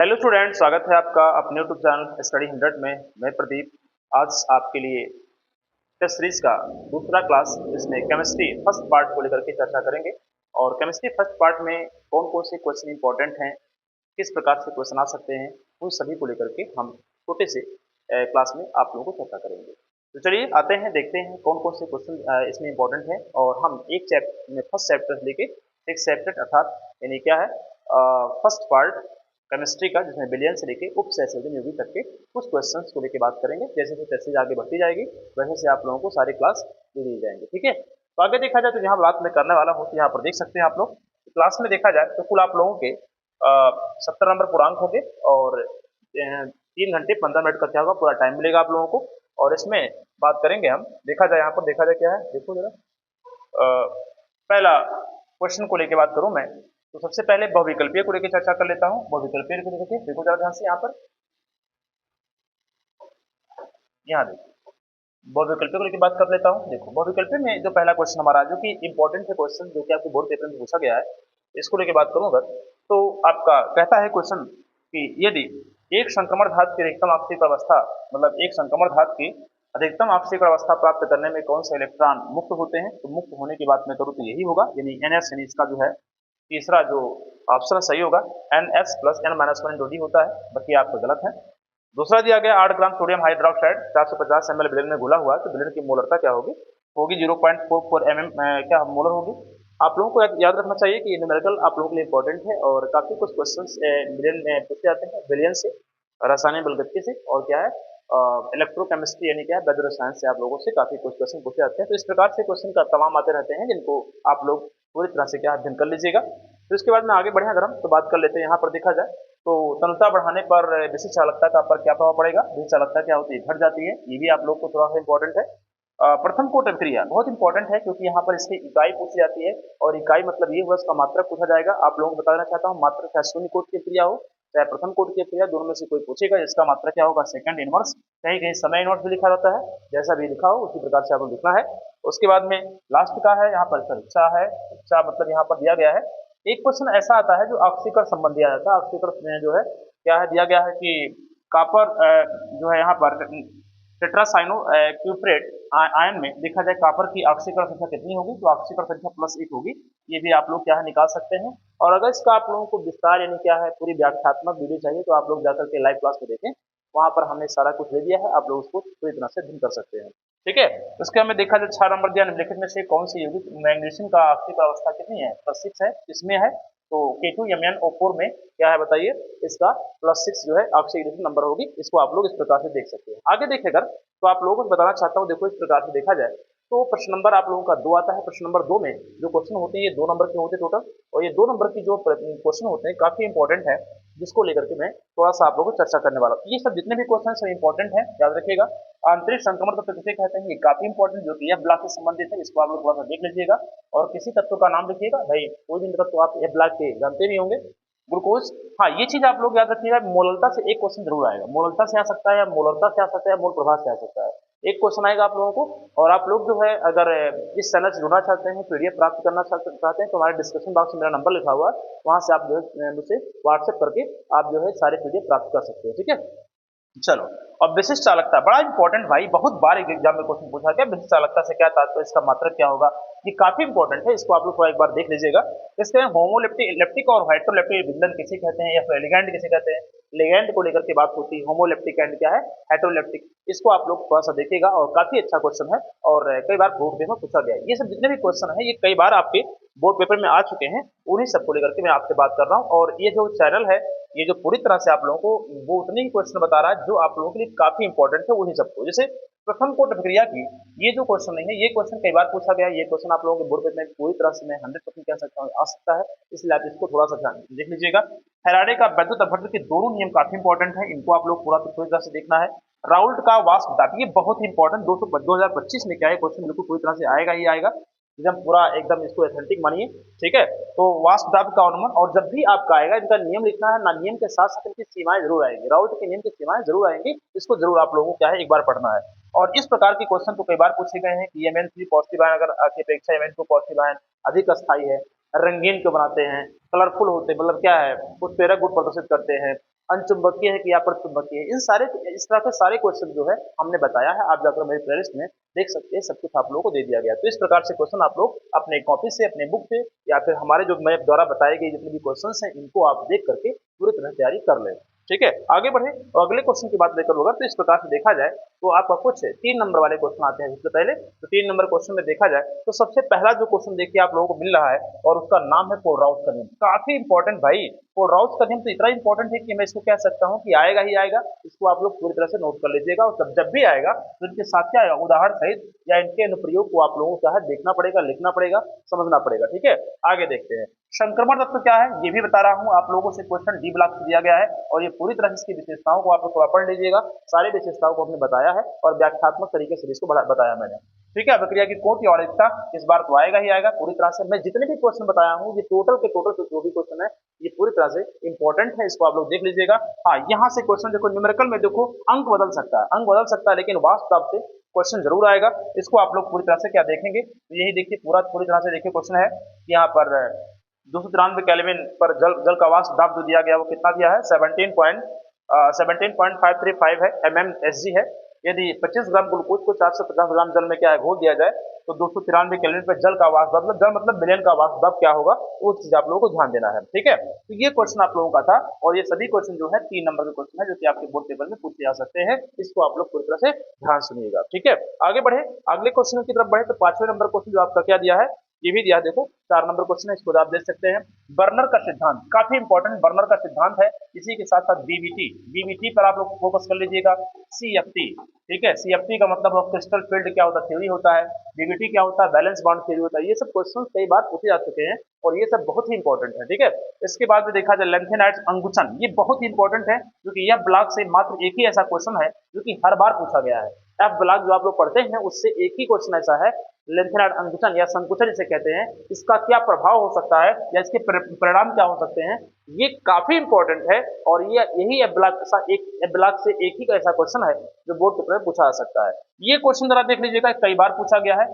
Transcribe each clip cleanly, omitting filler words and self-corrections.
Hello student, स्वागत है आपका अपने यूट्यूब चैनल स्टडी 100 में। मैं प्रदीप आज आपके लिए टेस्ट सीरीज का दूसरा क्लास इसमें केमिस्ट्री फर्स्ट पार्ट को लेकर के चर्चा करेंगे। और केमिस्ट्री फर्स्ट पार्ट में कौन कौन से क्वेश्चन इंपॉर्टेंट हैं, किस प्रकार से क्वेश्चन आ सकते हैं, उन सभी को लेकर के हम छोटे से क्लास में आप लोगों को चर्चा करेंगे। तो चलिए आते हैं, देखते हैं कौन कौन से क्वेश्चन इसमें इंपॉर्टेंट हैं। और हम एक चैप्टर में फर्स्ट चैप्टर से लेके एक सेपरेट अर्थात यानी क्या है फर्स्ट पार्ट केमिस्ट्री का, जिसमें बिलियन से लेके उप सहसर्जन योगी तक के कुछ क्वेश्चंस को लेके बात करेंगे। जैसे जैसे टेस्टेज आगे बढ़ती जाएगी वैसे से आप लोगों को सारी क्लास दे दी जाएंगे, ठीक है। तो आगे देखा जाए तो यहाँ बात मैं करने वाला हूँ, तो यहाँ पर देख सकते हैं आप लोग क्लास में देखा जाए तो कुल आप लोगों के 70 नंबर पूर्णांक होंगे और 3 घंटे 15 मिनट का क्या होगा पूरा टाइम मिलेगा आप लोगों को। और इसमें बात करेंगे हम, देखा जाए यहाँ पर देखा जाए क्या है, देखो जरा पहला क्वेश्चन को लेके बात करूं मैं तो सबसे पहले बहुविकल्पीय को लेकर चर्चा कर लेता हूं। बहुविकल्पीय को लेकर देखो जरा ध्यान से यहाँ पर, यहाँ देखो बहुविकल्पीय को लेकर बात कर लेता हूं। देखो बहुविकल्पीय में जो पहला क्वेश्चन हमारा जो कि इंपॉर्टेंट है क्वेश्चन, जो कि आपके बोर्ड पेपर में पूछा गया है, इसको लेकर बात करूं अगर तो आपका कहता है क्वेश्चन कि यदि एक संक्रमण धातु की अधिकतम आक्सीय अवस्था, मतलब एक संक्रमण धातु की अधिकतम आक्सीय अवस्था प्राप्त करने में कौन से इलेक्ट्रॉन मुक्त होते हैं, तो मुक्त होने की बात मैं करूँ तो यही होगा, यानी NS, यानी इसका जो है तीसरा जो ऑप्शन सही होगा NS प्लस N-1 जो डी होता है, बाकी आपका गलत है। दूसरा दिया गया 8 gram sodium hydroxide 450 ml billion में घुला हुआ है, तो बिलियन की मोलरता क्या होगी, 0.44 mm क्या मोलर होगी। आप लोगों को याद रखना चाहिए कि न्यूमेरिकल आप लोगों के लिए इंपॉर्टेंट है और काफी कुछ क्वेश्चंस बिलियन में पूछे जाते हैं, बिलियन से, रासायनिक बलगति से, और क्या है इलेक्ट्रोकेमिस्ट्री यानी क्या है वैद्य रसायन से आप लोगों से काफी कुछ क्वेश्चन पूछे जाते हैं। तो इस प्रकार से क्वेश्चन का तमाम आते रहते हैं जिनको आप लोग पूरी तरह से क्या अध्ययन कर लीजिएगा। तो इसके बाद में आगे बढ़े अगर हम तो बात कर लेते हैं, यहाँ पर देखा जाए तो तनुता बढ़ाने पर विशिष्ट चालकता का पर क्या प्रभाव पड़ेगा। विशिष्ट चालकता क्या होती है, घट जाती है, ये भी आप लोग को थोड़ा सा इंपॉर्टेंट है। प्रथम कोट अभिक्रिया बहुत इंपॉर्टेंट है क्योंकि यहाँ पर इसकी इकाई पूछी जाती है और इकाई मतलब ये हुआ इसका मात्रक पूछा जाएगा। आप लोगों को बताना चाहता हूँ मात्रक चाहे शून्य कोट की क्रिया हो चाहे प्रथम कोट की क्रिया, दोनों में से कोई पूछेगा इसका मात्रक क्या होगा, सेकंड इनवर्स। कहीं कहीं समय इनवर्स भी लिखा रहता है, जैसा भी लिखा हो उसी प्रकार से आपको लिखना है। उसके बाद में लास्ट का है यहाँ पर परीक्षा है, परीक्षा मतलब यहाँ पर दिया गया है एक क्वेश्चन ऐसा आता है जो ऑक्सीकरण संबंधी आ जाता है। ऑक्सीकरण में जो है क्या है दिया गया है कि कॉपर जो है यहाँ पर टेट्रासाइनो क्यूप्रेट आयन में देखा जाए कॉपर की ऑक्सीकरण संख्या कितनी होगी, तो ऑक्सीकरण संख्या +1 होगी। ये भी आप लोग क्या है निकाल सकते हैं। और अगर इसका आप लोगों को विस्तार यानी क्या है पूरी व्याख्यात्मक वीडियो चाहिए तो आप लोग जाकर के लाइव क्लास में देखें, वहां पर हमने सारा कुछ दे दिया है, आप लोग उसको पूरी तरह से अध्ययन कर सकते हैं, ठीक है। उसके हमें देखा जाए 6 नंबर दिया, निम्नलिखित में से कौन सी यौगिक मैग्नीशियम का आक्सीय अवस्था कितनी है, +6 है, इसमें है तो K2MnO4 में क्या है बताइए, इसका +6 जो है ऑक्सीडेशन नंबर होगी। इसको आप लोग इस प्रकार से देख सकते हैं। आगे देखें अगर तो आप लोगों को बताना चाहता हूँ, देखो इस प्रकार से देखा जाए तो प्रश्न नंबर आप लोगों का 2 आता है। प्रश्न नंबर 2 में जो क्वेश्चन होते हैं ये 2 नंबर के होते हैं टोटल, और ये 2 नंबर की जो क्वेश्चन होते हैं काफी इंपॉर्टेंट है, जिसको लेकर के मैं थोड़ा सा आप लोगों को चर्चा करने वाला हूँ। ये सब जितने भी क्वेश्चन सब इंपॉर्टेंट है, याद रखिएगा। आंतरिक संक्रमण तत्व किसे कहते हैं, ये काफी इंपॉर्टेंट जो कि F ब्लॉक से संबंधित है, इसको आप लोग थोड़ा सा देख लीजिएगा। और किसी तत्व का नाम लिखिएगा, भाई कोई भी तत्व आप F ब्लॉक के जानते भी होंगे, ग्लूकोज। हाँ ये चीज आप लोग याद रखिएगा, मोलरता से एक क्वेश्चन जरूर आएगा, मोलरता से आ सकता है या मोलरता से आ सकता है, मोल प्रभाव से आ सकता है, एक क्वेश्चन आएगा आप लोगों को। और आप लोग जो है अगर इस चैनल से जुड़ना चाहते हैं, PDF प्राप्त करना चाहते हैं, तो हमारे डिस्क्रिप्शन बॉक्स में मेरा नंबर लिखा हुआ है, वहां से आप जो है मुझसे व्हाट्सएप करके आप जो है सारे PDF प्राप्त कर सकते हैं, ठीक है। चलो, और विशिष्ट चालकता बड़ा इंपॉर्टेंट भाई, बहुत बार एग्जाम में क्वेश्चन पूछा गया, विशिष्ट चालकता से क्या तात्पर्य, इसका मात्रक क्या होगा, ये काफी इंपॉर्टेंट है, इसको आप लोग थोड़ा एक बार देख लीजिएगा। इसके होमोलेप्टिक और हेटेरोलेप्टिक विंधन किसे कहते हैं या फिर लिगैंड किसे कहते हैं, लिगैंड को लेकर के बात होती है, होमोलेप्टिक एंड क्या है हेटेरोलेप्टिक, इसको आप लोग थोड़ा सा देखिएगा और काफी अच्छा क्वेश्चन है और कई बार बोर्ड पेपर में पूछा गया है। ये सब जितने भी क्वेश्चन है ये कई बार आपके बोर्ड पेपर में आ चुके हैं, उन्हीं सबको लेकर के मैं आपसे बात कर रहा हूँ। और ये जो चैनल है ये जो पूरी तरह से आप लोगों को वो उतने ही क्वेश्चन बता रहा है जो आप लोगों के लिए काफी इंपॉर्टेंट है, उन्हीं सबको। जैसे प्रथम कोट अभिक्रिया की ये जो क्वेश्चन नहीं है, ये क्वेश्चन कई बार पूछा गया, ये क्वेश्चन आप लोगों के बोर्ड पेपर में पूरी तरह से मैं 100% कह सकता हूँ आ सकता है, इसलिए आप इसको थोड़ा सा ध्यान देख लीजिएगा। फैराडे का वैद्युत अपघट्ट के दोनों नियम काफी इंपॉर्टेंट है, इनको आप लोग पूरी तरह से देखना है। राउल्ट का वाष्प दाब ये बहुत इंपॉर्टेंट 2025 में क्या है क्वेश्चन बिल्कुल पूरी तरह से आएगा ही आएगा, एकदम पूरा एकदम इसको एथेंटिक मानिए, ठीक है। तो वाष्प दाब का अनुमान, और जब भी आपका आएगा इनका नियम लिखना है ना, नियम के साथ साथ इनकी सीमाएं जरूर आएंगी, राउल्ट के नियम की सीमाएं जरूर आएंगी, इसको जरूर आप लोगों को क्या है एक बार पढ़ना है। और इस प्रकार के क्वेश्चन तो कई बार पूछे गए हैं कि Mn3 पॉजिटिव आयन अगर की अपेक्षा Mn2 पॉजिटिव आयन अधिक अस्थायी है, रंगीन क्यों बनाते हैं, कलरफुल होते हैं, मतलब क्या है उत्प्रेरक गुण प्रदर्शित करते हैं, अनचुंबकीय है कि या पर चुंबकीय है, इन सारे इस तरह के सारे क्वेश्चन जो है हमने बताया है, आप जाकर मेरे प्लेलिस्ट में देख सकते हैं, सब कुछ आप लोगों को दे दिया गया। तो इस प्रकार से क्वेश्चन आप लोग अपने कॉपी से, अपने बुक से, या फिर हमारे जो मैं द्वारा बताए गए जितने भी क्वेश्चन हैं इनको आप देख करके पूरी तरह तैयारी कर लें। ठीक है, आगे बढ़े और अगले क्वेश्चन की बात लेकर होगा। तो इस प्रकार से देखा जाए तो आपका कुछ 3 नंबर वाले क्वेश्चन आते हैं। सबसे पहले तो 3 नंबर क्वेश्चन में देखा जाए तो सबसे पहला जो क्वेश्चन देखिए आप लोगों को मिल रहा है और उसका नाम है पोडराउस का नियम। काफी इंपॉर्टेंट भाई, पोडराउस का नियम तो इतना इंपॉर्टेंट है कि मैं इसको कह सकता हूँ कि आएगा ही आएगा। इसको आप लोग पूरी तरह से नोट कर लीजिएगा और जब भी आएगा तो इनके साथ क्या आएगा, उदाहरण सहित या इनके अनुप्रयोग को आप लोगों को क्या है देखना पड़ेगा, लिखना पड़ेगा, समझना पड़ेगा। ठीक है, आगे देखते हैं। संक्रमण तत्व क्या है ये भी बता रहा हूँ आप लोगों से, क्वेश्चन डी ब्लॉक से दिया गया है और ये पूरी तरह से इसकी विशेषताओं को आप लोग थोड़ा पढ़ लीजिएगा। सारी विशेषताओं को हमने बताया है और व्याख्यात्मक तरीके से इसको बताया मैंने। ठीक है, अभिक्रिया की कोटि और एकता इस बार तो आएगा ही आएगा पूरी तरह से। मैं जितने भी क्वेश्चन बताया हूँ ये टोटल के टोटल जो भी क्वेश्चन है ये पूरी तरह से इंपॉर्टेंट है, इसको आप लोग देख लीजिएगा। हाँ, यहाँ से क्वेश्चन देखो, न्यूमेरिकल में देखो अंक बदल सकता है, अंक बदल सकता है, लेकिन वास्तव से क्वेश्चन जरूर आएगा। इसको आप लोग पूरी तरह से क्या देखेंगे, तो यही देखिए पूरी तरह से देखिए क्वेश्चन है कि यहाँ पर 293 केल्विन पर जल का वाष्प दाब जो दिया गया वो कितना दिया है, 17.535 है mmSg है। यदि 25 ग्राम ग्लूकोज को 450 ग्राम जल में क्या है घोल दिया जाए तो 293 केल्विन पर जल का वाष्प दाब, जल मतलब मिलियन का वाष्प दाब क्या होगा, वो चीज आप लोगों को ध्यान देना है। ठीक है, तो ये क्वेश्चन आप लोगों का था और ये सभी क्वेश्चन जो है 3 नंबर के क्वेश्चन है जो कि आपके बोर्ड पेपर में पूछे जा सकते हैं। इसको आप लोग पूरी तरह से ध्यान सुनिएगा। ठीक है, आगे बढ़े, अगले क्वेश्चन की तरफ बढ़े तो 5वें नंबर क्वेश्चन जो आपका क्या दिया है, ये भी दिया है। देखो 4 नंबर क्वेश्चन है, इसको आप देख सकते हैं। बर्नर का सिद्धांत काफी इंपॉर्टेंट बर्नर का सिद्धांत है। इसी के साथ साथ बीबीटी पर आप लोग फोकस कर लीजिएगा। सीएफटी, ठीक है, सीएफटी का मतलब क्रिस्टल फील्ड क्या होता है, थ्योरी होता है। बीबीटी क्या होता है, बैलेंस बॉन्ड थ्योरी होता है। ये सब क्वेश्चन कई बार पूछे जा चुके हैं और ये सब बहुत ही इंपॉर्टेंट है। ठीक है, इसके बाद में देखा जाए लेंथेनाइट्स अंगुचन, ये बहुत ही इंपॉर्टेंट है क्योंकि यह ब्लॉक से मात्र एक ही ऐसा क्वेश्चन है जो कि हर बार पूछा गया है। एफ ब्लॉक जो आप लोग पढ़ते हैं उससे एक ही क्वेश्चन ऐसा है, लेंथेनाइट अंकुचन या संकुचन जिसे कहते हैं, इसका क्या प्रभाव हो सकता है या इसके परिणाम क्या हो सकते हैं, ये काफी इंपॉर्टेंट है। और ये यही एफ ब्लॉक से एक ही ऐसा क्वेश्चन है जो बोर्ड पेपर में पूछा जा सकता है। ये क्वेश्चन जरा देख लीजिएगा, कई बार पूछा गया है।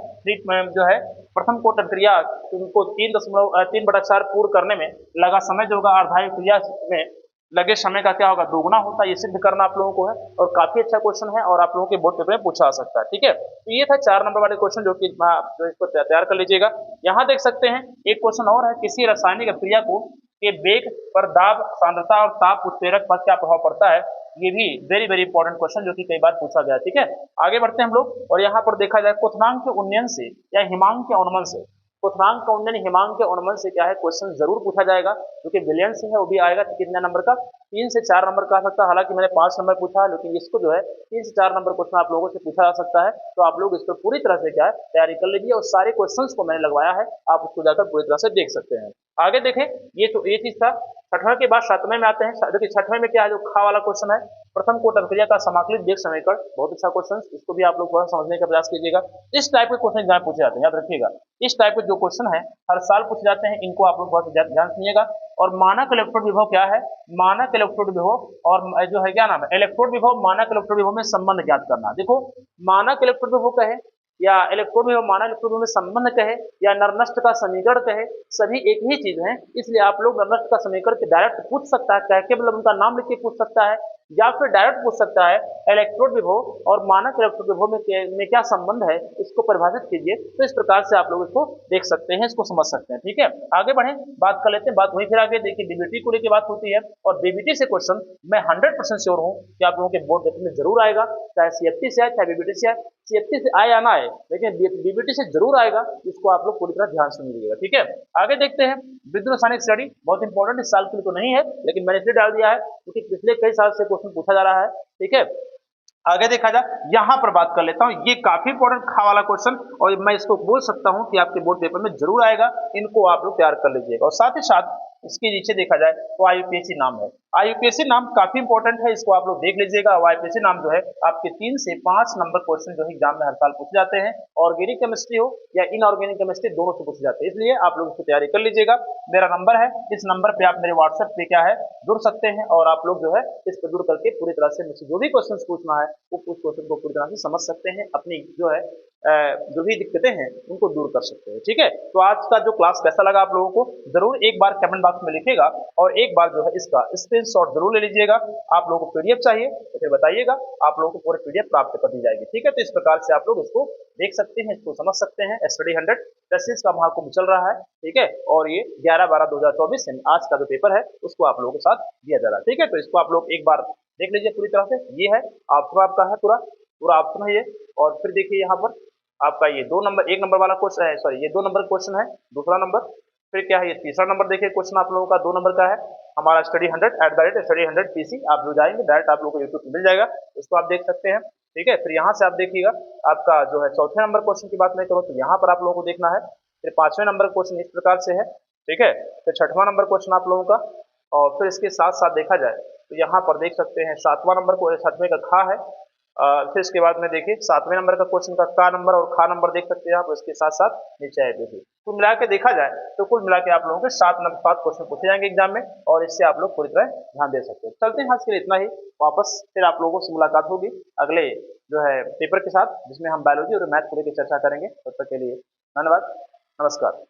जो है प्रथम कोटन क्रिया को 3.4 पूर्ण करने में लगा समय जो होगा अर्धायु क्रिया में लगे समय का क्या होगा, दोगुना होता है। ये सिद्ध करना आप लोगों को है और काफी अच्छा क्वेश्चन है और आप लोगों के बोर्ड पेपर में पूछा जा सकता है। ठीक है, तो ये था 4 नंबर वाले क्वेश्चन जो कि इसको तैयार कर लीजिएगा। यहाँ देख सकते हैं एक क्वेश्चन और है, किसी रासायनिक क्रिया को के वेग पर दाब, सांद्रता और ताप उत्प्रेरक पर क्या प्रभाव पड़ता है। ये भी वेरी वेरी इंपॉर्टेंट क्वेश्चन जो कि कई बार पूछा गया। ठीक है, आगे बढ़ते हैं हम लोग और यहाँ पर देखा जाए क्वथनांक के उन्नयन से या हिमांक के अवनमन से, क्वथनांक का उन्नयन हिमांक के अवनमन से क्या है क्वेश्चन जरूर पूछा जाएगा, जो कि विलियन से है, वो भी आएगा। कितने नंबर का, 3 से 4 नंबर का आ सकता है। हालांकि मैंने 5 नंबर पूछा है, लेकिन इसको जो है 3 से 4 नंबर क्वेश्चन आप लोगों से पूछा जा सकता है। तो आप लोग इस पर पूरी तरह से क्या है तैयारी कर लीजिए और सारे क्वेश्चंस को मैंने लगवाया है, आप उसको जाकर पूरी तरह से देख सकते हैं। आगे देखें, ये तो ये चीज था। 6वें के बाद 7वें में आते हैं। देखिए 6वें में क्या है, जो खा वाला क्वेश्चन है, प्रथम कोट अभिक्रिया का समाकलित वेग समीकरण, बहुत अच्छा क्वेश्चन, इसको भी आप लोग थोड़ा समझने का प्रयास कीजिएगा। इस टाइप के क्वेश्चन जहाँ पूछे जाते हैं, याद रखिएगा, इस टाइप के जो क्वेश्चन है हर साल पूछे जाते हैं, इनको आप लोग बहुत ध्यान सुनिएगा। और मानक इलेक्ट्रोड विभव क्या है, मानक इलेक्ट्रोड विभव और जो है क्या नाम है, इलेक्ट्रोड विभव, मानक इलेक्ट्रोड विभव में संबंध ज्ञात करना। देखो मानक इलेक्ट्रोड विभव कहे या इलेक्ट्रोड विभव, मानक इलेक्ट्रोड विभव में संबंध कहे या नरनष्ट का समीकरण कहे, सभी एक ही चीज है। इसलिए आप लोग नरनष्ट का समीकरण डायरेक्ट पूछ सकता है, कह के मतलब उनका नाम लिख के पूछ सकता है, या फिर डायरेक्ट पूछ सकता है इलेक्ट्रोड विभव और मानक इलेक्ट्रोड विभव में क्या संबंध है, इसको परिभाषित कीजिए। तो इस प्रकार से आप लोग इसको देख सकते हैं, इसको समझ सकते हैं। ठीक है, आगे बढ़े, बात कर लेते हैं, बात वहीं फिर आगे देखिए डीबीटी को लेकर बात होती है और डीबीटी से क्वेश्चन मैं 100% श्योर हूं कि आप लोगों के बोर्ड पेपर में जरूर आएगा, चाहे सीएफटी से आए चाहे बीबीटी से आए। सीएफटी से आए या ना आए, लेकिन बीबीटी से जरूर आएगा, इसको आप लोग पूरी तरह ध्यान से सुनिएगा। ठीक है, आगे देखते हैं विद्युत रासायनिक स्टडी, बहुत इंपॉर्टेंट, इस साल के लिए तो नहीं है लेकिन मैंने इसलिए डाल दिया है क्योंकि पिछले कई साल से क्वेश्चन पूछा जा रहा है। ठीक है, आगे देखा जाए, यहां पर बात कर लेता हूं, ये काफी इंपॉर्टेंट खा वाला क्वेश्चन और मैं इसको बोल सकता हूं कि आपके बोर्ड पेपर में जरूर आएगा, इनको आप लोग तैयार कर लीजिएगा। और साथ ही साथ इसके नीचे देखा जाए तो आईयूपीएससी नाम है, आईयूपीएससी नाम काफी इंपॉर्टेंट है, इसको आप लोग देख लीजिएगा। आईयूपीएससी नाम जो है आपके 3 से 5 नंबर क्वेश्चन जो है एग्जाम में हर साल पूछे जाते हैं, ऑर्गेनिक केमिस्ट्री हो या इनऑर्गेनिक केमिस्ट्री, दोनों से पूछे जाते हैं, इसलिए आप लोग इसकी तैयारी कर लीजिएगा। मेरा नंबर है, इस नंबर पे आप मेरे व्हाट्सएप पे क्या है जुड़ सकते हैं और आप लोग जो है इस पर जुड़ करके पूरी तरह से मुझसे जो भी क्वेश्चन पूछना है वो उस क्वेश्चन को पूरी तरह से समझ सकते हैं, अपनी जो है जो भी दिक्कतें हैं उनको दूर कर सकते हैं। ठीक है, तो आज का जो क्लास कैसा लगा आप लोगों को जरूर एक बार कमेंट बॉक्स में लिखिएगा और एक बार जो है इसका स्क्रीनशॉट जरूर ले लीजिएगा। आप लोगों को पीडीएफ चाहिए तो फिर बताइएगा, आप लोगों को पूरे पीडीएफ प्राप्त कर दी जाएगी। ठीक है, तो इस प्रकार से आप लोग इसको देख सकते हैं, इसको समझ सकते हैं। स्टडी 100 टेस्ट का महाकुंभ चल रहा है। ठीक है, और ये 11/12/2024 यानी आज का जो पेपर है उसको आप लोगों के साथ दिया जा रहा है। ठीक है, तो इसको आप लोग एक बार देख लीजिए पूरी तरह से। ये है ऑप्शन आपका है, पूरा पूरा ऑप्शन है ये। और फिर देखिए यहाँ पर आपका ये 2 नंबर 1 नंबर वाला क्वेश्चन है, सॉरी ये 2 नंबर क्वेश्चन है, दूसरा नंबर। फिर क्या है ये तीसरा नंबर, देखिए क्वेश्चन आप लोगों का 2 नंबर का है हमारा स्टडी 100 @study100 PC। आप जो जाएंगे डायरेक्ट आप लोगों को यूट्यूब मिल जाएगा, उसको आप देख सकते हैं। ठीक है, फिर यहाँ से आप देखिएगा आपका जो है चौथे नंबर क्वेश्चन की बात मैं करूँ तो यहाँ पर आप लोगों को देखना है। फिर 5वें नंबर क्वेश्चन इस प्रकार से है। ठीक है, फिर 6वां नंबर क्वेश्चन आप लोगों का, और फिर इसके साथ साथ देखा जाए तो यहाँ पर देख सकते हैं 7वां नंबर को 7वें का खा है। फिर इसके बाद में देखिए 7वें नंबर का क्वेश्चन का का नंबर और खा नंबर देख सकते हैं आप, उसके साथ साथ नीचे आए देखिए। कुल मिला के देखा जाए तो कुल मिला के आप लोगों के 7 क्वेश्चन पूछे जाएंगे एग्जाम में, और इससे आप लोग पूरी तरह ध्यान दे सकते हैं। चलते हैं आज के लिए इतना ही, वापस फिर आप लोगों से मुलाकात होगी अगले जो है पेपर के साथ, जिसमें हम बायोलॉजी और मैथ को लेकर चर्चा करेंगे। तब तक के लिए धन्यवाद, नमस्कार।